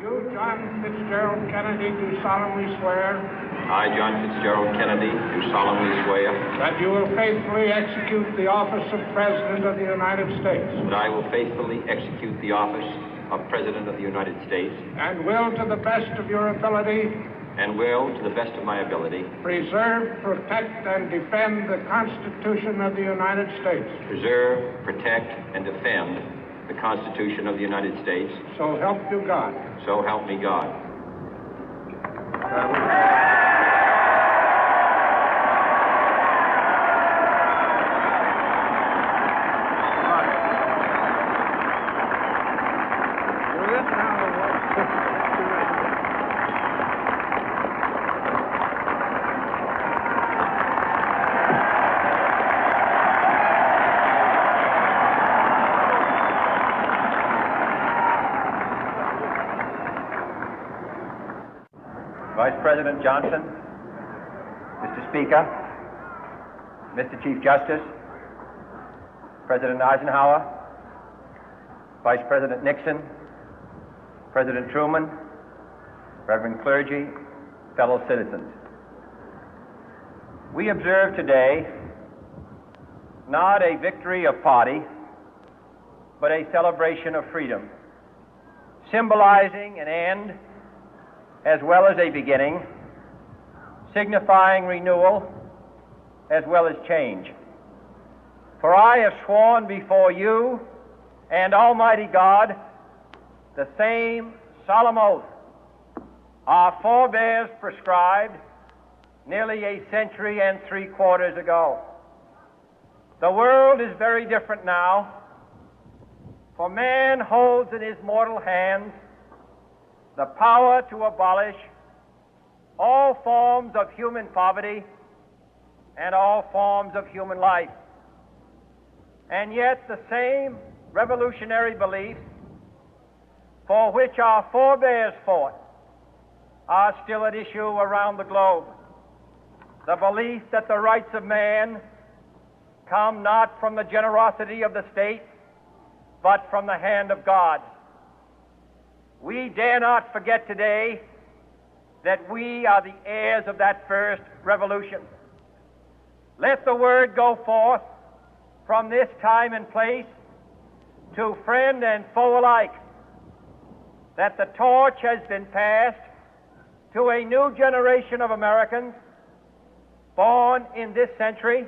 You, John Fitzgerald Kennedy, do solemnly swear I, John Fitzgerald Kennedy, do solemnly swear that you will faithfully execute the office of President of the United States that I will faithfully execute the office of President of the United States and will, to the best of your ability, and will, to the best of my ability, preserve, protect, and defend the Constitution of the United States. preserve, protect, and defend the Constitution of the United States. So help you God. So help me God. Vice President Johnson, Mr. Speaker, Mr. Chief Justice, President Eisenhower, Vice President Nixon, President Truman, Reverend clergy, fellow citizens. We observe today not a victory of party, but a celebration of freedom, symbolizing an end as well as a beginning, signifying renewal as well as change. For I have sworn before you and Almighty God the same solemn oath our forebears prescribed nearly a century and 3/4 ago. The world is very different now, for man holds in his mortal hands the power to abolish all forms of human poverty and all forms of human life. And yet the same revolutionary beliefs for which our forebears fought are still at issue around the globe. The belief that the rights of man come not from the generosity of the state, but from the hand of God. We dare not forget today that we are the heirs of that first revolution. Let the word go forth from this time and place to friend and foe alike that the torch has been passed to a new generation of Americans born in this century,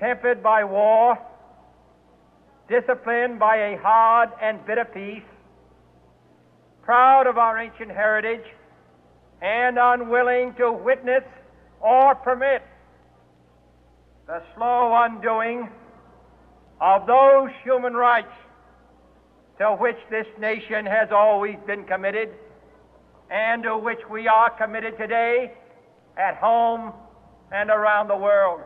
tempered by war, disciplined by a hard and bitter peace, proud of our ancient heritage, and unwilling to witness or permit the slow undoing of those human rights to which this nation has always been committed and to which we are committed today at home and around the world.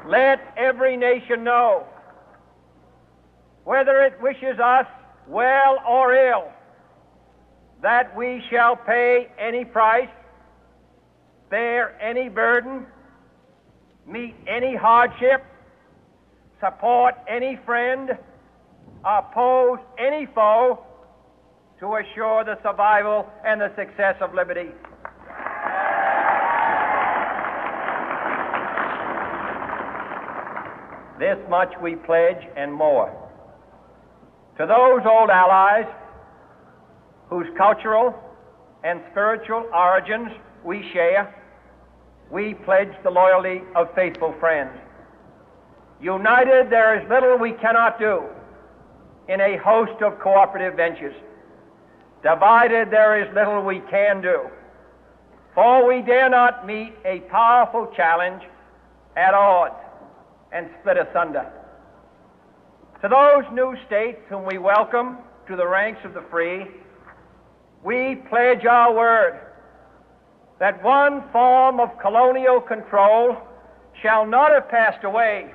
Let every nation know, whether it wishes us well or ill, that we shall pay any price, bear any burden, meet any hardship, support any friend, oppose any foe to assure the survival and the success of liberty. This much we pledge and more. To those old allies whose cultural and spiritual origins we share, we pledge the loyalty of faithful friends. United, there is little we cannot do in a host of cooperative ventures. Divided, there is little we can do, for we dare not meet a powerful challenge at odds and split asunder. To those new states whom we welcome to the ranks of the free, we pledge our word that one form of colonial control shall not have passed away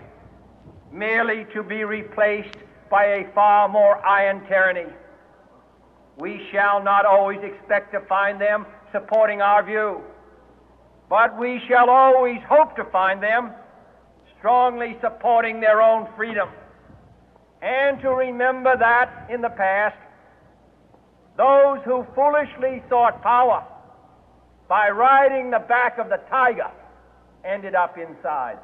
merely to be replaced by a far more iron tyranny. We shall not always expect to find them supporting our view, but we shall always hope to find them strongly supporting their own freedom, and to remember that in the past, those who foolishly sought power by riding the back of the tiger ended up inside.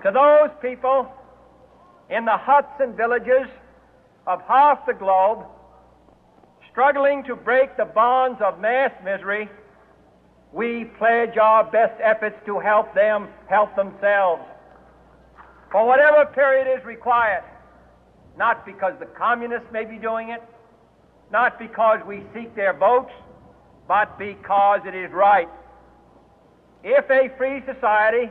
To those people in the huts and villages of half the globe struggling to break the bonds of mass misery, we pledge our best efforts to help them help themselves for whatever period is required, not because the communists may be doing it, not because we seek their votes, but because it is right. If a free society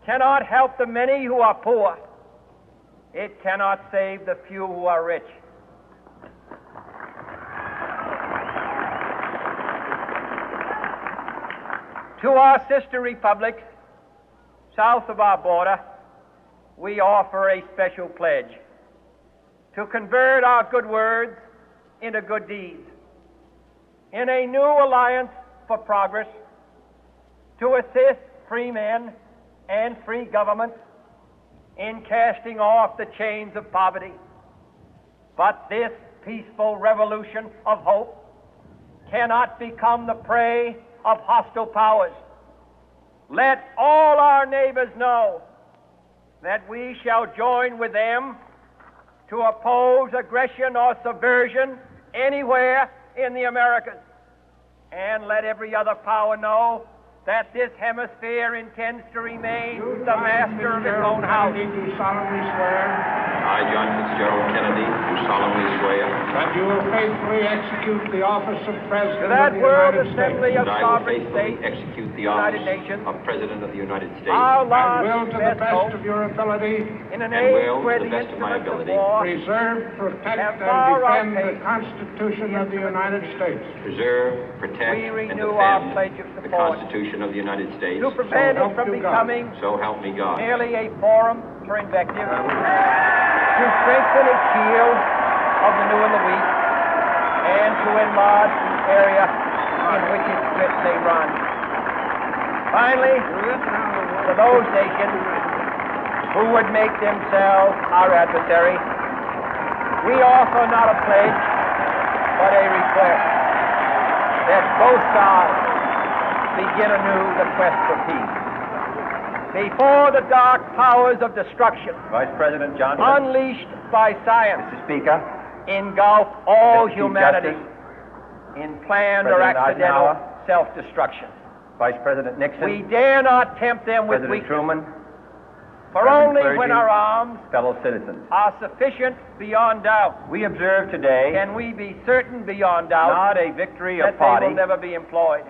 cannot help the many who are poor, it cannot save the few who are rich. To our sister republics south of our border, we offer a special pledge to convert our good words into good deeds, in a new alliance for progress, to assist free men and free governments in casting off the chains of poverty. But this peaceful revolution of hope cannot become the prey of hostile powers. Let all our neighbors know that we shall join with them to oppose aggression or subversion anywhere in the Americas. And let every other power know that this hemisphere intends to remain the master of its own house. Do solemnly swear I, John Fitzgerald Kennedy, do solemnly swear that you will faithfully execute the office of President To that of the World United Assembly States of that I will Sovereign faithfully States, execute the United office Nations, of President of the United States our and last will, to the best best hope, of your ability, in an and age will, where to the the best of my instruments of ability, war preserve, protect, have and far defend the outpaced Constitution of the United States. preserve, protect, we and renew our defend pledge of the support Constitution of the United States. to prevent help it from you God. becoming So help me God. merely a forum for invective, to strengthen its shield of the new and the weak, and to enlarge the area in which its grip may run. Finally, to those nations who would make themselves our adversary, we offer not a pledge, but a request that both sides begin anew the quest for peace. Before the dark powers of destruction, Vice President Johnson. unleashed by science, Mr. Speaker. engulf all Mr. Chief humanity Justice, in planned or President accidental Eisenhower. self-destruction. Vice President Nixon. We dare not tempt them with President weakness, Truman. for Reverend only clergy, when our arms fellow citizens. are sufficient beyond doubt We observe today can we be certain beyond doubt not a victory that of they party, will never be employed.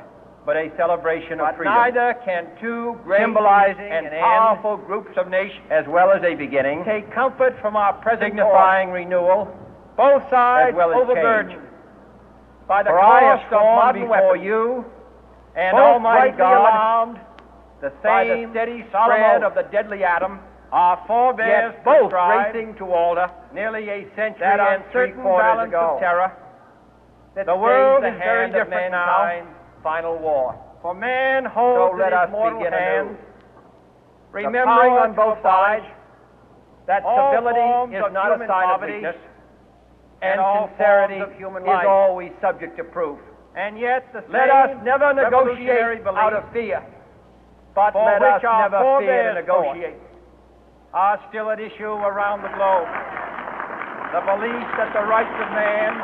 but a celebration of But freedom, neither can two great symbolizing and an end powerful groups of nations as well as a beginning, take comfort from our present signifying renewal, both sides as well as overburdened by the For I have cost of sworn modern before weapons, you and both Almighty rightly God, alarmed the by the same steady solemn spread oath, of the deadly atom, our forebears yet both prescribed racing to alter nearly a century that and uncertain 3/4 balance ago. of terror that The world stays is the very hand of different now. mankind's final war. For man So holds let in us his mortal begin hands anew, remembering power on both to sides that all civility forms is of not a human sign of poverty weakness, and and all sincerity forms of human is life. always subject to proof. And yet the Let same us never revolutionary negotiate belief out of fear, but for let which us our never fear to forebears negotiate. are still at issue around the globe. The belief that the rights of man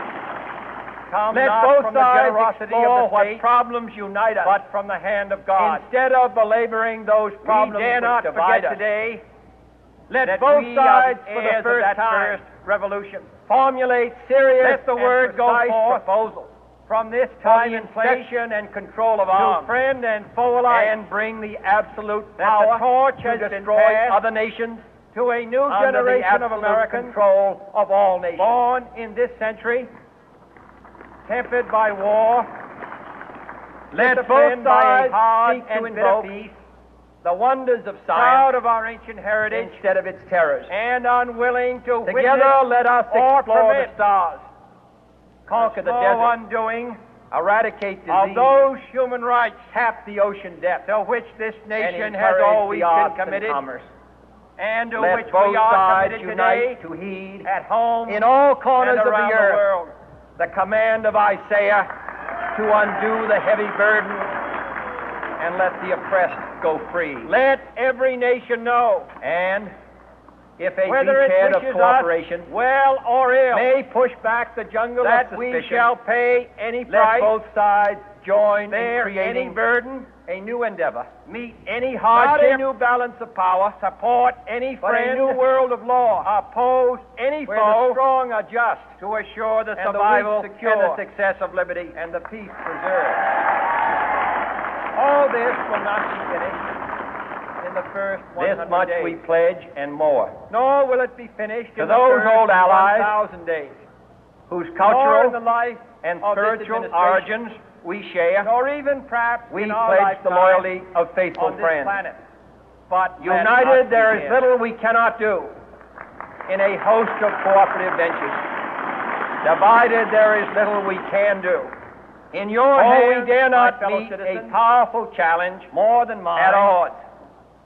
come Let not both from the sides generosity explore of the what state, problems unite us, but from the hand of God. instead of belaboring those problems we dare which not divide forget us. today Let that both we sides, are for heirs the of first that time, first revolution. formulate serious Let the and word go precise forth proposals from this for time the and place inspection and control of to arms, friend and foe alike, and bring the absolute that power the torch to has been destroy passed other nations to a new under the generation of absolute Americans control of all nations. born in this century, tempered by war, Let both disciplined by a sides hard seek to and bitter invoke peace, the wonders of proud science of our ancient heritage, instead of its terrors. and unwilling to Together, witness let us or explore the permit stars, conquer the small desert, undoing eradicate of disease, those human rights tap the ocean depths, to which this and nation has encourage always the been arts and committed, commerce. and to Let which both we are sides committed unite today to heed at home in all corners and of the around earth the world. the command of Isaiah to undo the heavy burden and let the oppressed go free. Let every nation know, And if a whether it beachhead of wishes cooperation us well or ill, may push back the jungle that of we suspicion, shall pay any let price, both sides join in bear any creating burden, a new endeavor, meet any not hardship, a new balance of power, support any but a friend, new world of law, oppose any where foe, the strong are just, to assure the and survival the weak secure, and the success of liberty, and the peace preserved. all this will not be finished In the first 100 this much days. we pledge and more. Nor will it be finished To in those the first old allies 1,000 days. Whose Nor in cultural the life and of this spiritual administration, origins we share, nor even perhaps we in our pledge the lifetime loyalty of faithful on this friends. planet. But let United, us there is begin. little we cannot do in a host of cooperative ventures. Divided, there is little we can do. In your hands, we dare my not fellow meet a citizens, powerful challenge more than mine, at odds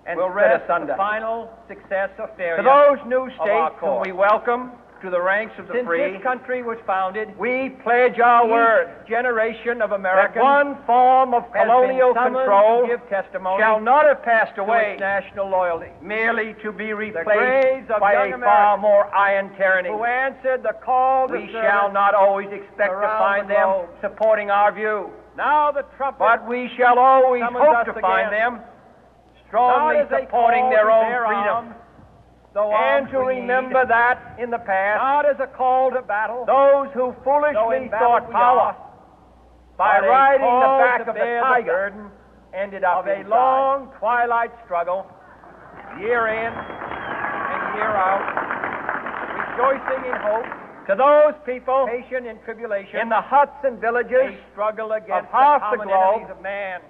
and will split rest asunder. the final success or failure To those new our states whom cause. we welcome to the ranks of the Since free, this country was founded, we pledge our each word generation of that Americans one form of has colonial been summoned control to give testimony shall not have passed to away its national loyalty. merely to be replaced graves of by young a far Americans more iron tyranny. Who answered the call to We service shall not always expect to around find the them globe. supporting our view, Now the trumpet but we shall always summons hope us to find again. them strongly not as a supporting call their to own bear freedom, arms, though and arms to we remember need, that in the past, not as a call to battle, those who though foolishly in battle sought we power are, by but a riding the call back to of the bear the tiger burden ended up of a inside. long twilight struggle, year in and year out, rejoicing in hope, To those people patient in tribulation, in the huts and villages a struggle against half the the common globe, enemies of man,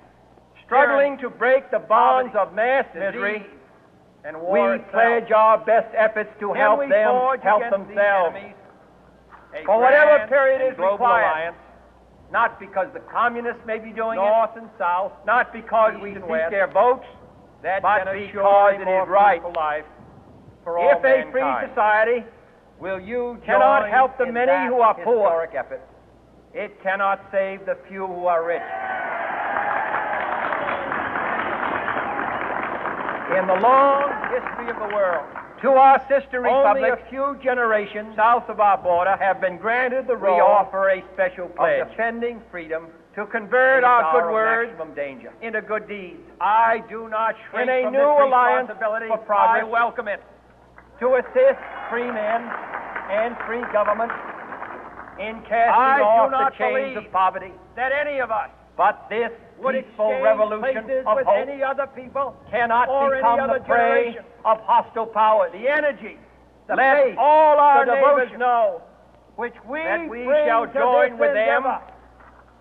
struggling to break the bonds poverty, of mass misery, disease, and war we itself. pledge our best efforts to Can help we them forge help against these themselves enemies a for whatever grand period and is global required, alliance, not because the communists may be doing north and south, it, not because east we and seek west, their votes, that but can because assure it a more is right. peaceful life for all If a free mankind. society Will you cannot join help the in many that who are poor, historic effort? it cannot save the few who are rich. In the long History of the world, to our sister only republics, a few generations south of our border, have been granted the we role offer a special of pledge defending freedom to in convert this our hour good of words maximum danger. into good deeds, I do not shrink in a from new this alliance responsibility. for progress, I welcome it. to assist free men and free governments in casting I do off the not chains believe of poverty. That any of us But this would peaceful exchange revolution places of with hope any other people cannot or any become other the prey generation. of hostile powers. The energy, the Let faith, all our the neighbors devotion know which we that we bring shall to join this with them endeavor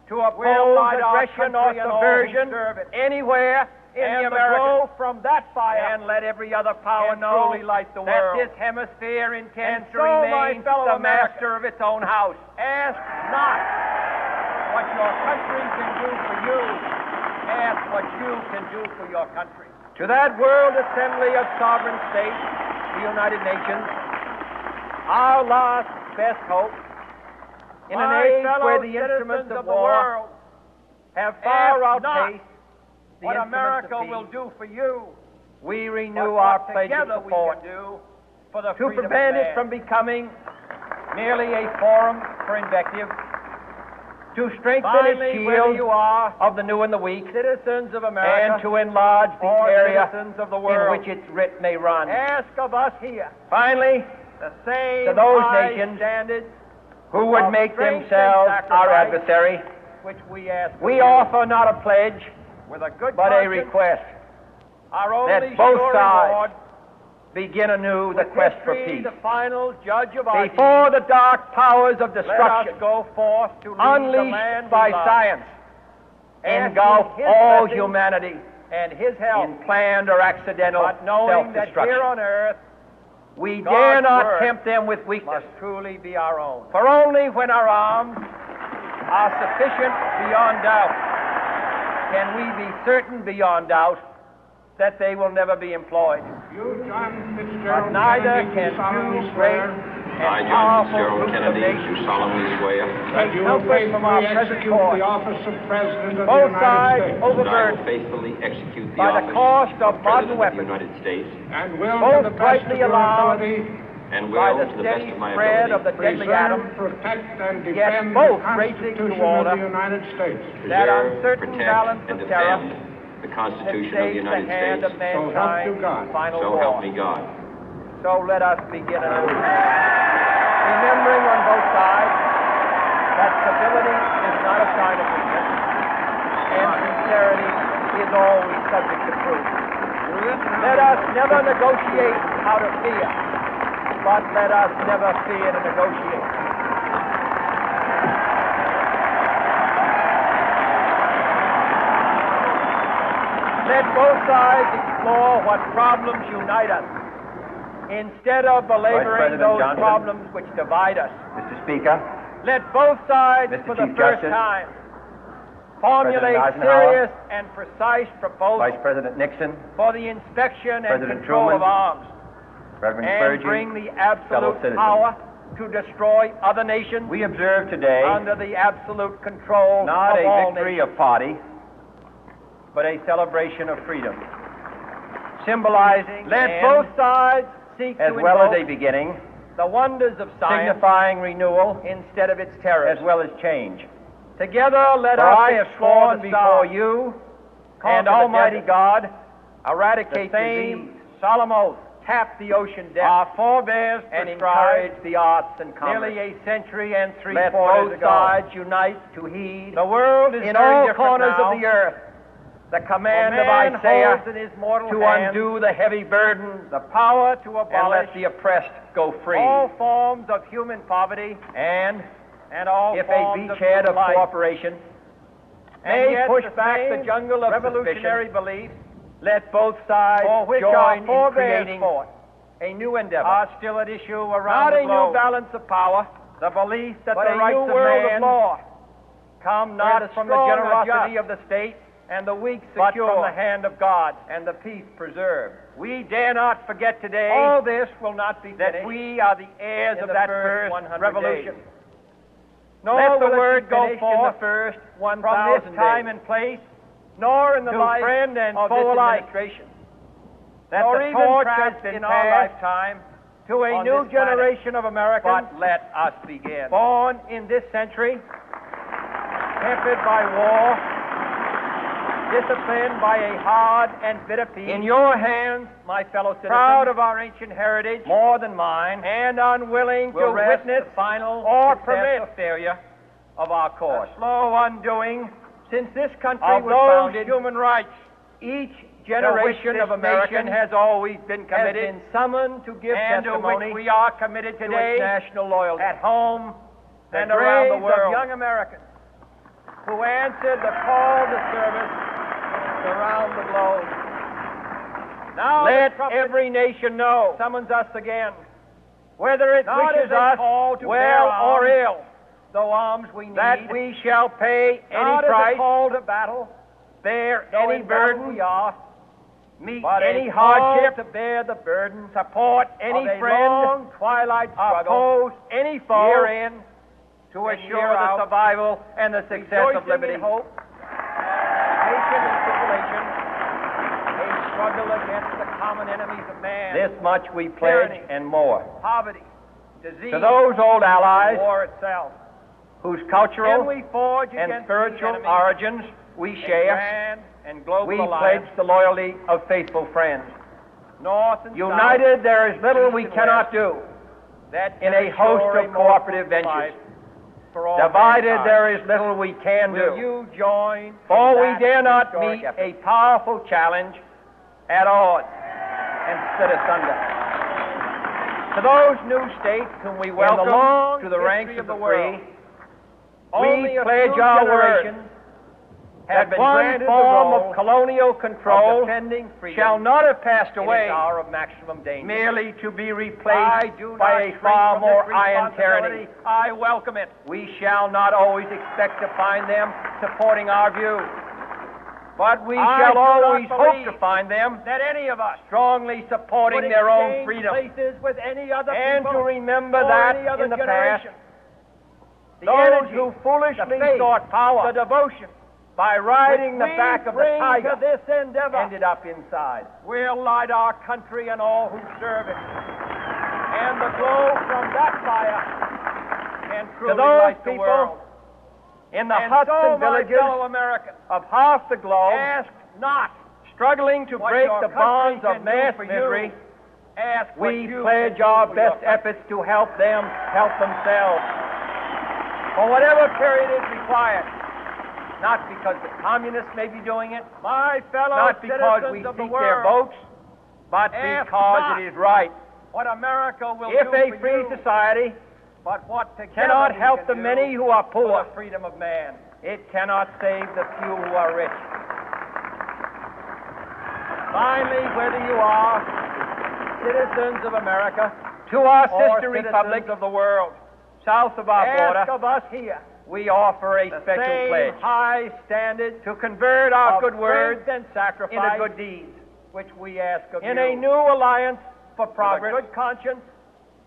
to will oppose light our aggression or country and all who subversion serve it. anywhere in and the the Americas. glow from that fire And let every other power can know truly light the that world. this hemisphere intends And to so, my remain fellow the Americans, master of its own house. Ask not what your country can do for you. Ask what you can do for your country. To that World Assembly of Sovereign States, the United Nations, our last best hope, in an My age fellow where the citizens instruments of the war world, have far ask not outpaced the what instruments America of peace, will do for you, we but renew our what pledge of together support we can do for the to freedom of prevent it man. from becoming merely a forum for invective, to strengthen Finally, its whether shield you are of the new and the weak, citizens of America and to enlarge the or area citizens of the in world, which its writ may run. ask of us here Finally, the same to those high nations standards who would of make strength and themselves our sacrifice adversary, which we ask of we you. offer not a pledge, with a good but a conscience, request. our only that both sure sides reward, Begin anew the with quest for history, peace. the final judge of our Before deeds, the dark powers of let us destruction, go forth to lead the land unleashed we by love, science, asking engulf his all blessing humanity and his help, in planned or accidental but knowing that here self-destruction. on earth We God's dare not word tempt them with weakness, must truly be our own. for only when our arms are sufficient beyond doubt, can we be certain beyond doubt that they will never be employed. You, John But Fitzgerald neither Kennedy, can do solemnly two great swear I, and John powerful Fitzgerald groups of Kennedy, do nations solemnly swear that you will comfort from our faithfully present execute course. the office of President of the Both United sides States that I will overburdened faithfully execute the by the office cost of of modern President of the weapons, United States and will, both to the best of rightly your allowed ability, and by will, the to the best steady of my spread ability, of the deadly atom, preserve, protect, and yet defend the both racing to Constitution of order the United States. that preserve, uncertain protect, balance and of terror defend the that Constitution of the stays the United hand States. of mankind you God. in final So war. help me God. So let us begin anew, remembering on both sides that civility is not a sign of weakness, and sincerity is always subject to proof. Let us never negotiate out of fear, but let us never fear to negotiate. Let both sides explore what problems unite us, instead of belaboring President those Johnson. problems which divide us. Mr. Speaker, Let both sides, Mr. for the Chief first Justice, time, formulate President Eisenhower, serious and precise proposals Vice President Nixon, for the inspection and President control of Truman, arms, Reverend and clergy, bring the fellow absolute citizens. power to destroy other nations we observe today under the absolute control not of a all victory nations, of party, but a celebration of freedom, symbolizing. Let and both sides seek as to well as a invoke beginning, the wonders of science signifying renewal instead of its terrors. as well as change. Together, let For us I have explore sworn the before stars, you conquer and the Almighty desert, God, eradicate the same disease, solemn oath, tap the ocean depths, our forebears and prescribed encourage the arts and commerce. nearly a century and Let three-quarters both ago. sides unite to heed The world is in very all different corners now. of the earth the command of Man Isaiah holds in his mortal to hand undo the heavy burden the power to and abolish let the oppressed go free. all forms of human poverty And and all if a forms beachhead of of life. cooperation And may yet push the back the same jungle of revolutionary suspicion, beliefs let both sides for which join our in forebears creating fought a new endeavor. are still at issue around Not the a globe. new balance of power, The belief that but the a rights new of world man of law, come not not from the the generosity generosity of the state and the weak but secure, from the hand of God. and the peace preserved. We dare not forget today All this will not be that finished we are the heirs in of the that first first 100 revolution. days. Nor Let the will it word be go finished forth in the first from 1,000 this time days and place, nor in the to life friend and of foe this alike, administration. that Nor the even torch perhaps has been in our passed lifetime to a on new this planet. generation of Americans But let us begin. born in this century, tempered by war, disciplined by a hard and bitter peace, In your hands, my fellow citizens, proud of our ancient heritage, more than mine, and unwilling will to rest witness the final or success permit or failure of our the course. slow undoing Since this country of was those founded, human rights each to which generation this of Americans nation has always been has committed, been summoned to give and to testimony which we are committed to today its national loyalty. at home The and around the graves of world. young Americans who answered the call to service around the globe. Now Let the trumpet every nation know summons us again, whether it not wishes as a us call to bear well or arms, ill, though arms we need, that we shall pay any not as price, a call to battle, bear though any in battle burden, we are, meet but any a call hardship to bear the burden, support any of a friend, long twilight struggle, oppose any foe, herein to and assure year the out, survival and the success rejoicing of liberty. in hope, patient in tribulation, a struggle against the common enemies of man, This much we pledge tyranny, and more. poverty, disease, To those old allies war itself. whose Can cultural we forge and against spiritual these enemies origins we a share, grand and global we alliance, pledge the loyalty of faithful friends. north and United, there is little east we and cannot do south, that in can a host assure of a more cooperative fruitful ventures. life for all Divided, mankind. there is little we can Will do. you join For in we that dare not historic meet effort? a powerful challenge at odds and split asunder. To those new states whom we welcome long to the history ranks of of the the world, free, only we a pledge few our generations word that been one granted the form role of colonial control of defending freedom shall not have passed in away its hour of maximum danger. merely to be I replaced do not by a shrink far from more this iron responsibility. tyranny. I welcome it. We shall not always expect to find them supporting our view, but we I shall do not always hope believe to find them that any of us strongly supporting would their own exchange freedom, places with any other and people to remember or that any other in the generation. past, The those energy, who foolishly the faith, sought power the devotion by riding the which we back of the bring tiger to this endeavor ended up inside. will light our country and all who serve it. And the glow from that fire can truly those light the people world. In the And huts so, and my villages fellow Americans, of half the globe, ask not struggling to what break your the country bonds can of mass do for you. misery, Ask what we you pledge can do our for best your country. efforts to help them help themselves. For whatever period is required, not because the communists may be doing it, My fellow not because citizens we of the seek their world, votes, but ask because not it is right. what America will If do a for free you, society but what together cannot we help can the do many who are for poor, the freedom of man. it cannot save the few who are rich. Finally, whether you are citizens of America To our or sister citizens republics of the world, south of our ask border, of us here we offer a the special same pledge high standard to convert our of good words strength and sacrifice into good deeds, which we ask of in you. a new alliance for With a progress, good conscience,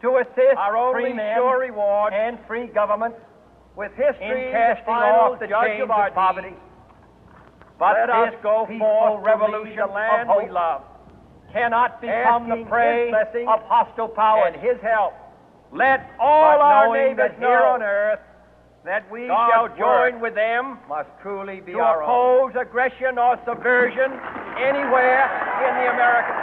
to assist our free only men sure reward, and free governments with history in casting the final off the judge chains of our of poverty. deeds. But Let us this go peaceful forth to revolution lead the land of we hope love, cannot become the asking prey His blessing of hostile powers. and His help. Let all But our knowing neighbors that here know on earth that we God's shall join work with them must truly be to our own. oppose aggression or subversion anywhere in the Americas.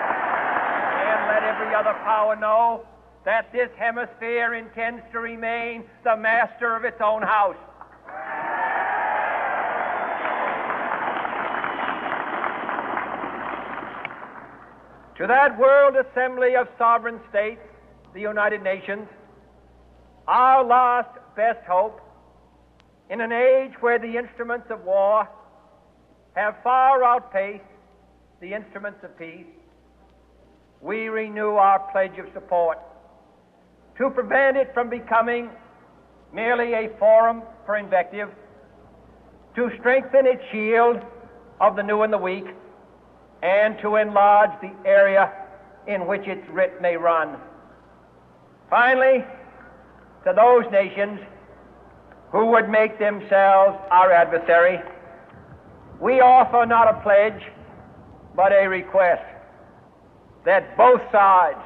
And let every other power know that this hemisphere intends to remain the master of its own house. To that World Assembly of Sovereign States, the United Nations, our last best hope, in an age where the instruments of war have far outpaced the instruments of peace, we renew our pledge of support to prevent it from becoming merely a forum for invective, to strengthen its shield of the new and the weak, and to enlarge the area in which its writ may run. Finally, to those nations who would make themselves our adversary, we offer not a pledge, but a request that both sides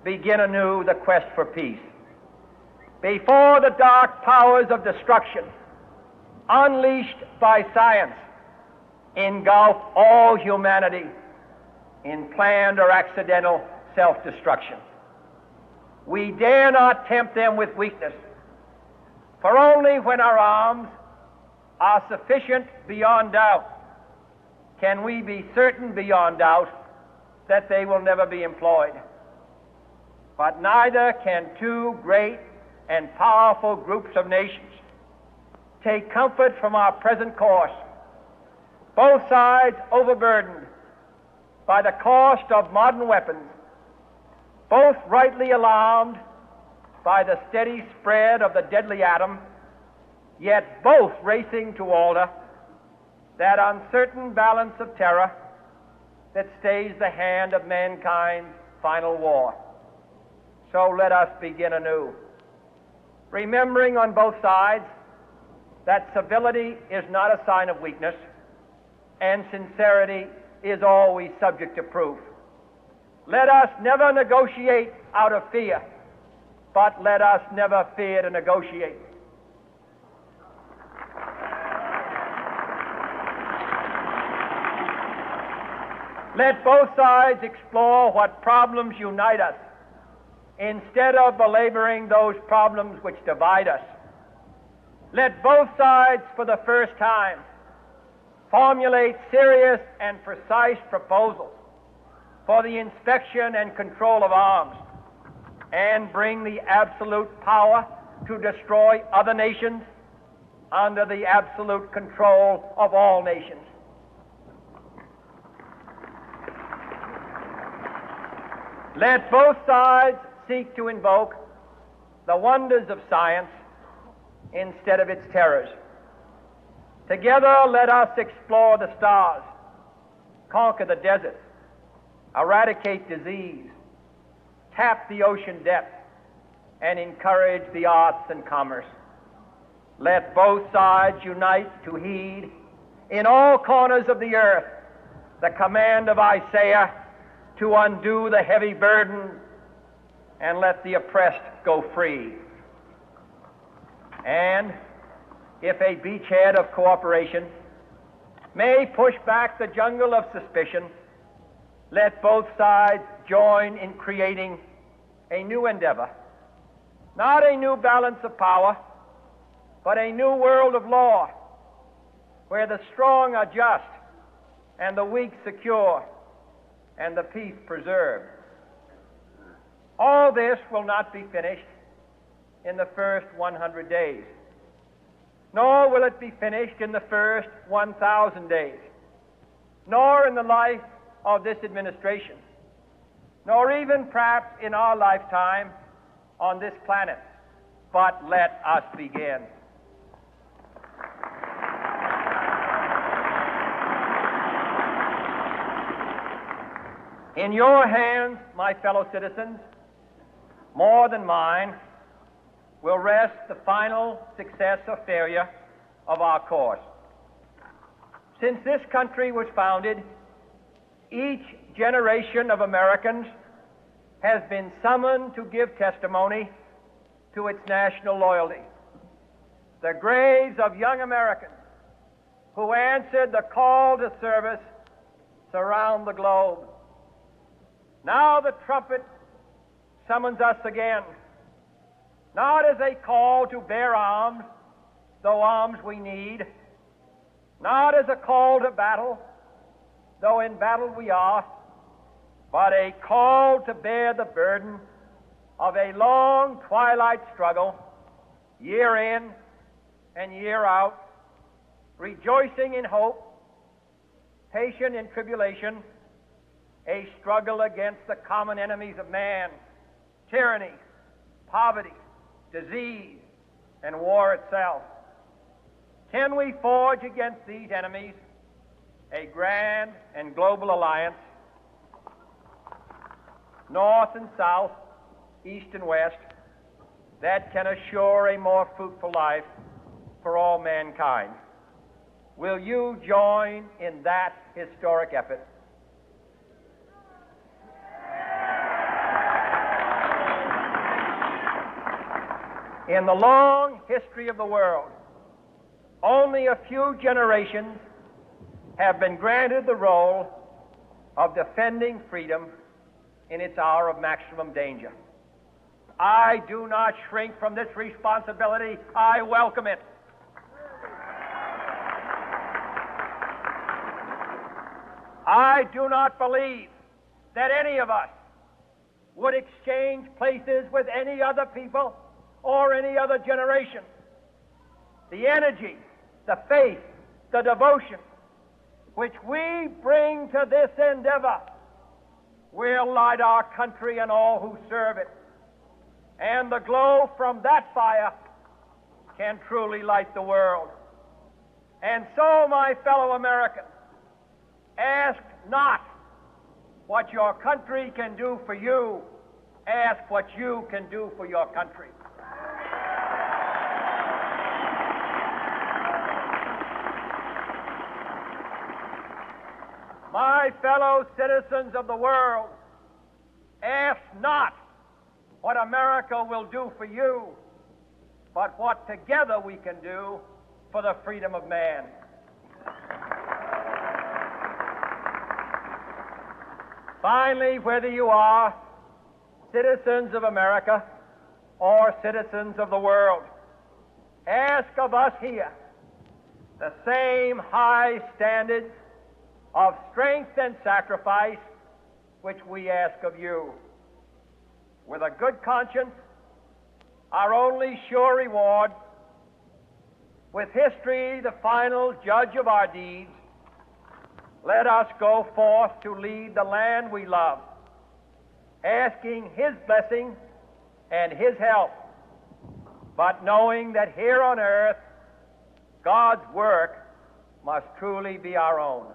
begin anew the quest for peace. Before the dark powers of destruction, unleashed by science, engulf all humanity in planned or accidental self-destruction, we dare not tempt them with weakness, for only when our arms are sufficient beyond doubt can we be certain beyond doubt that they will never be employed. But neither can two great and powerful groups of nations take comfort from our present course, both sides overburdened by the cost of modern weapons, both rightly alarmed by the steady spread of the deadly atom, yet both racing to alter that uncertain balance of terror that stays the hand of mankind's final war. So let us begin anew, remembering on both sides that civility is not a sign of weakness, and sincerity is always subject to proof. Let us never negotiate out of fear, but let us never fear to negotiate. Let both sides explore what problems unite us, instead of belaboring those problems which divide us. Let both sides, for the first time, formulate serious and precise proposals for the inspection and control of arms, and bring the absolute power to destroy other nations under the absolute control of all nations. Let both sides seek to invoke the wonders of science instead of its terrors. Together, let us explore the stars, conquer the deserts, eradicate disease, tap the ocean depths, and encourage the arts and commerce. Let both sides unite to heed in all corners of the earth the command of Isaiah to undo the heavy burden and let the oppressed go free. And if a beachhead of cooperation may push back the jungle of suspicion, let both sides join in creating a new endeavor, not a new balance of power, but a new world of law, where the strong are just and the weak secure and the peace preserved. All this will not be finished in the first 100 days, nor will it be finished in the first 1,000 days, nor in the life of this administration, nor even perhaps in our lifetime on this planet. But let us begin. In your hands, my fellow citizens, more than mine, will rest the final success or failure of our course. Since this country was founded, each generation of Americans has been summoned to give testimony to its national loyalty. The graves of young Americans who answered the call to service surround the globe. Now the trumpet summons us again, not as a call to bear arms, though arms we need, not as a call to battle, though in battle we are, but a call to bear the burden of a long twilight struggle, year in and year out, rejoicing in hope, patient in tribulation, a struggle against the common enemies of man, tyranny, poverty, disease, and war itself. Can we forge against these enemies a grand and global alliance, north and south, east and west, that can assure a more fruitful life for all mankind? Will you join in that historic effort? In the long history of the world, only a few generations have been granted the role of defending freedom in its hour of maximum danger. I do not shrink from this responsibility. I welcome it. I do not believe that any of us would exchange places with any other people or any other generation. The energy, the faith, the devotion which we bring to this endeavor will light our country and all who serve it. And the glow from that fire can truly light the world. And so, my fellow Americans, ask not what your country can do for you, ask what you can do for your country. My fellow citizens of the world, ask not what America will do for you, but what together we can do for the freedom of man. Finally, whether you are citizens of America or citizens of the world, ask of us here the same high standards of strength and sacrifice which we ask of you. With a good conscience, our only sure reward, With history the final judge of our deeds, let us go forth to lead the land we love, asking His blessing and His help, but knowing that here on earth God's work must truly be our own.